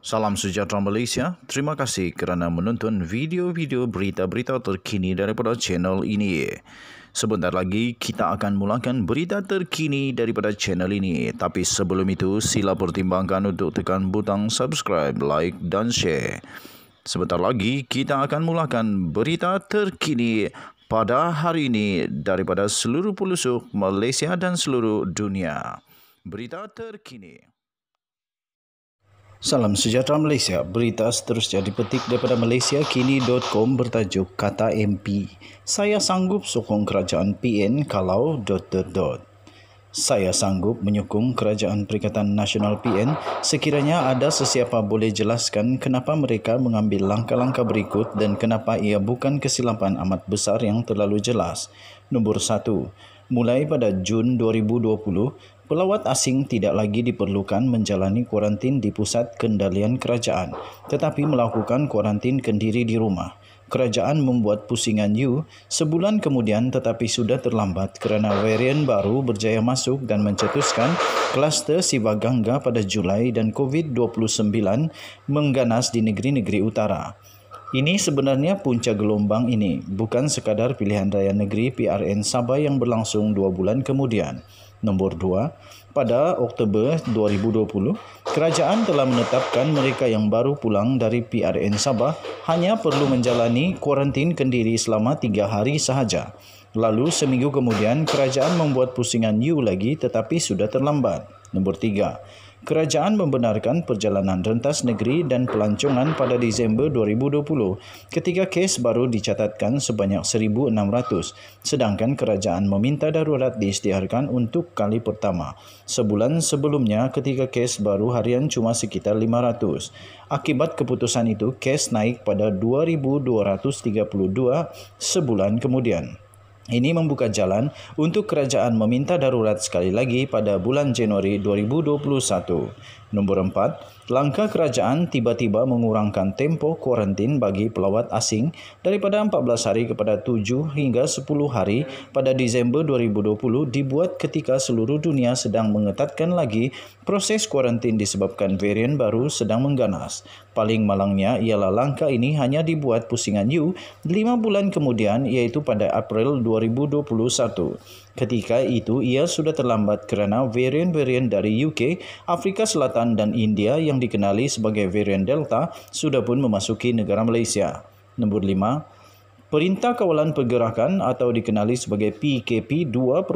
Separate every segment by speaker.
Speaker 1: Salam sejahtera Malaysia. Terima kasih kerana menonton video-video berita-berita terkini daripada channel ini. Sebentar lagi kita akan mulakan berita terkini daripada channel ini. Tapi sebelum itu sila pertimbangkan untuk tekan butang subscribe, like dan share. Sebentar lagi kita akan mulakan berita terkini pada hari ini daripada seluruh pelosok Malaysia dan seluruh dunia. Berita terkini. Salam sejahtera Malaysia. Berita seterusnya dipetik daripada malaysiakini.com bertajuk Kata MP. Saya sanggup sokong kerajaan PN kalau ... Saya sanggup menyokong kerajaan Perikatan Nasional PN sekiranya ada sesiapa boleh jelaskan kenapa mereka mengambil langkah-langkah berikut dan kenapa ia bukan kesilapan amat besar yang terlalu jelas. Nombor 1. Mulai pada Jun 2020, pelawat asing tidak lagi diperlukan menjalani kuarantin di pusat kendalian kerajaan, tetapi melakukan kuarantin kendiri di rumah. Kerajaan membuat pusingan sebulan kemudian tetapi sudah terlambat kerana varian baru berjaya masuk dan mencetuskan kluster Sivagangga pada Julai dan COVID-29 mengganas di negeri-negeri utara. Ini sebenarnya punca gelombang ini, bukan sekadar pilihan raya negeri PRN Sabah yang berlangsung 2 bulan kemudian. Nombor 2, pada Oktober 2020, kerajaan telah menetapkan mereka yang baru pulang dari PRN Sabah hanya perlu menjalani kuarantin kendiri selama 3 hari sahaja. Lalu seminggu kemudian, kerajaan membuat pusingan lagi tetapi sudah terlambat. Nombor 3, kerajaan membenarkan perjalanan rentas negeri dan pelancongan pada Disember 2020 ketika kes baru dicatatkan sebanyak 1,600, sedangkan kerajaan meminta darurat diisytiharkan untuk kali pertama. Sebulan sebelumnya ketika kes baru harian cuma sekitar 500. Akibat keputusan itu, kes naik pada 2,232 sebulan kemudian. Ini membuka jalan untuk kerajaan meminta darurat sekali lagi pada bulan Januari 2021. Nombor 4, langkah kerajaan tiba-tiba mengurangkan tempoh kuarantin bagi pelawat asing daripada 14 hari kepada 7 hingga 10 hari pada Disember 2020 dibuat ketika seluruh dunia sedang mengetatkan lagi proses kuarantin disebabkan varian baru sedang mengganas. Paling malangnya ialah langkah ini hanya dibuat pusingan 5 bulan kemudian, iaitu pada April 2021. Ketika itu ia sudah terlambat kerana varian-varian dari UK, Afrika Selatan dan India yang dikenali sebagai varian Delta sudah pun memasuki negara Malaysia. Nombor 5, Perintah Kawalan Pergerakan atau dikenali sebagai PKP 2.0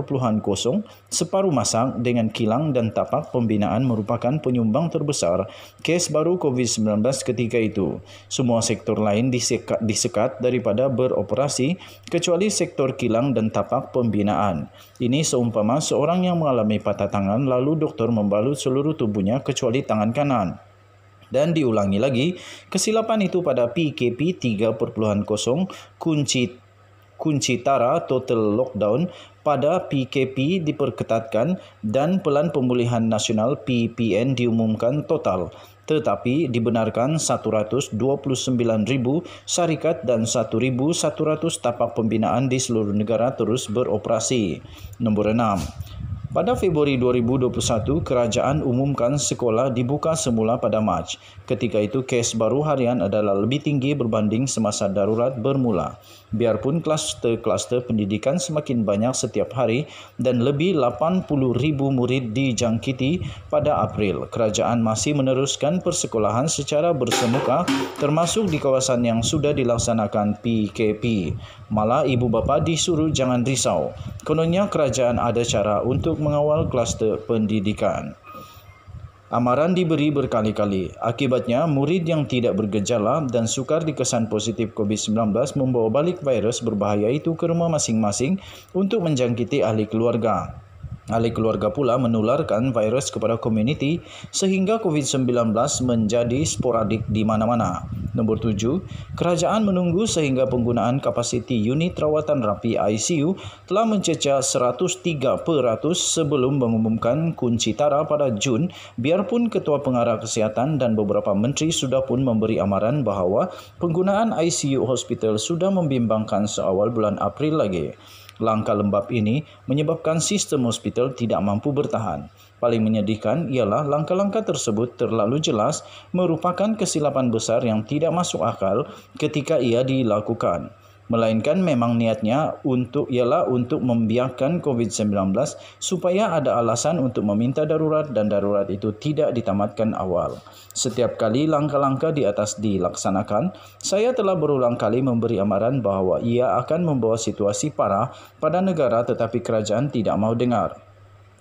Speaker 1: separuh masak dengan kilang dan tapak pembinaan merupakan penyumbang terbesar kes baru COVID-19 ketika itu. Semua sektor lain disekat daripada beroperasi kecuali sektor kilang dan tapak pembinaan. Ini seumpama seorang yang mengalami patah tangan lalu doktor membalut seluruh tubuhnya kecuali tangan kanan. Dan diulangi lagi, kesilapan itu pada PKP 3.0 kunci tara total lockdown, pada PKP diperketatkan dan Pelan Pemulihan Nasional PPN diumumkan total. Tetapi dibenarkan 129,000 syarikat dan 1,100 tapak pembinaan di seluruh negara terus beroperasi. Nombor 6. Pada Februari 2021, kerajaan umumkan sekolah dibuka semula pada Mac. Ketika itu, kes baru harian adalah lebih tinggi berbanding semasa darurat bermula. Biarpun kluster-kluster pendidikan semakin banyak setiap hari dan lebih 80,000 murid dijangkiti pada April, kerajaan masih meneruskan persekolahan secara bersemuka termasuk di kawasan yang sudah dilaksanakan PKP. Malah ibu bapa disuruh jangan risau. Kononnya kerajaan ada cara untuk mengawal kluster pendidikan. Amaran diberi berkali-kali. Akibatnya, murid yang tidak bergejala dan sukar dikesan positif COVID-19 membawa balik virus berbahaya itu ke rumah masing-masing untuk menjangkiti ahli keluarga. Ahli keluarga pula menularkan virus kepada komuniti sehingga COVID-19 menjadi sporadik di mana-mana. Nombor 7, kerajaan menunggu sehingga penggunaan kapasiti unit rawatan rapi ICU telah mencecah 103% sebelum mengumumkan kunci tara pada Jun, biarpun Ketua Pengarah Kesihatan dan beberapa menteri sudah pun memberi amaran bahawa penggunaan ICU hospital sudah membimbangkan seawal bulan April lagi. Langkah lembab ini menyebabkan sistem hospital tidak mampu bertahan. Paling menyedihkan ialah langkah-langkah tersebut terlalu jelas merupakan kesilapan besar yang tidak masuk akal ketika ia dilakukan. Melainkan memang niatnya ialah untuk membiarkan COVID-19 supaya ada alasan untuk meminta darurat dan darurat itu tidak ditamatkan awal. Setiap kali langkah-langkah di atas dilaksanakan, saya telah berulang kali memberi amaran bahawa ia akan membawa situasi parah pada negara tetapi kerajaan tidak mau dengar.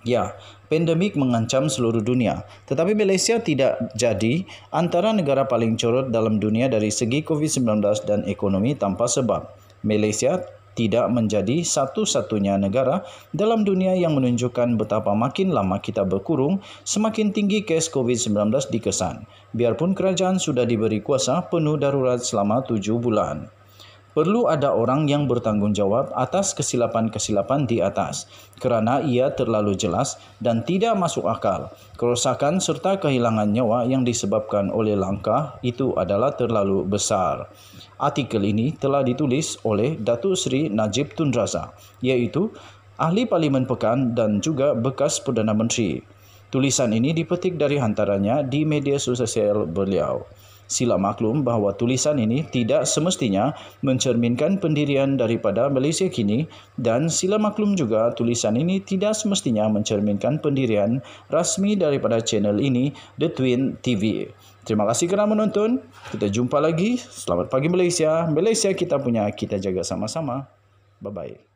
Speaker 1: Ya, pandemik mengancam seluruh dunia, tetapi Malaysia tidak jadi antara negara paling corot dalam dunia dari segi COVID-19 dan ekonomi tanpa sebab. Malaysia tidak menjadi satu-satunya negara dalam dunia yang menunjukkan betapa makin lama kita berkurung, semakin tinggi kes COVID-19 dikesan. Biarpun kerajaan sudah diberi kuasa penuh darurat selama 7 bulan. Perlu ada orang yang bertanggungjawab atas kesilapan-kesilapan di atas kerana ia terlalu jelas dan tidak masuk akal. Kerosakan serta kehilangan nyawa yang disebabkan oleh langkah itu adalah terlalu besar. Artikel ini telah ditulis oleh Datuk Seri Najib Tun Razak, iaitu Ahli Parlimen Pekan dan juga bekas Perdana Menteri. Tulisan ini dipetik dari hantarannya di media sosial beliau. Sila maklum bahawa tulisan ini tidak semestinya mencerminkan pendirian daripada Malaysia kini dan sila maklum juga tulisan ini tidak semestinya mencerminkan pendirian rasmi daripada channel ini, The Twin TV. Terima kasih kerana menonton. Kita jumpa lagi. Selamat pagi Malaysia. Malaysia kita punya, kita jaga sama-sama. Bye-bye.